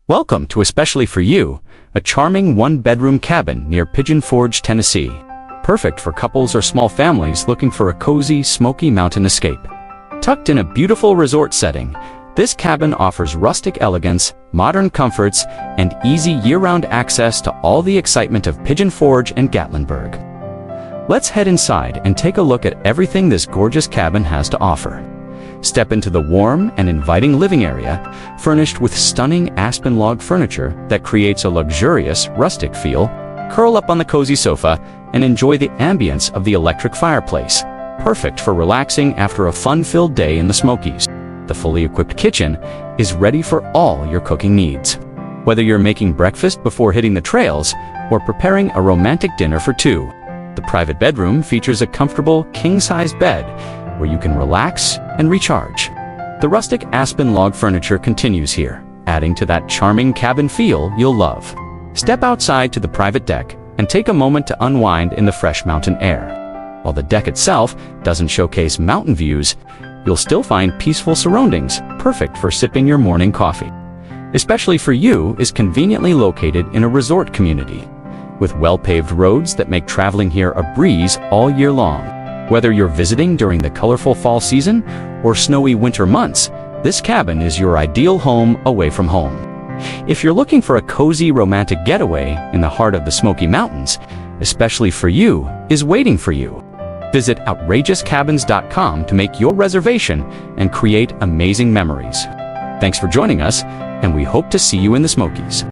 Welcome to Especially for You, a charming one-bedroom cabin near Pigeon Forge, Tennessee. Perfect for couples or small families looking for a cozy, Smoky Mountain escape. Tucked in a beautiful resort setting, this cabin offers rustic elegance, modern comforts, and easy year-round access to all the excitement of Pigeon Forge and Gatlinburg. Let's head inside and take a look at everything this gorgeous cabin has to offer. Step into the warm and inviting living area, furnished with stunning Aspen log furniture that creates a luxurious, rustic feel. Curl up on the cozy sofa and enjoy the ambience of the electric fireplace, perfect for relaxing after a fun-filled day in the Smokies. The fully equipped kitchen is ready for all your cooking needs. Whether you're making breakfast before hitting the trails or preparing a romantic dinner for two, the private bedroom features a comfortable king-size bed where you can relax and recharge. The rustic Aspen log furniture continues here, adding to that charming cabin feel you'll love. Step outside to the private deck and take a moment to unwind in the fresh mountain air. While the deck itself doesn't showcase mountain views, you'll still find peaceful surroundings, perfect for sipping your morning coffee. Especially for You is conveniently located in a resort community, with well-paved roads that make traveling here a breeze all year long. Whether you're visiting during the colorful fall season or snowy winter months, this cabin is your ideal home away from home. If you're looking for a cozy romantic getaway in the heart of the Smoky Mountains, Especially for You is waiting for you. Visit outrageouscabins.com to make your reservation and create amazing memories. Thanks for joining us, and we hope to see you in the Smokies.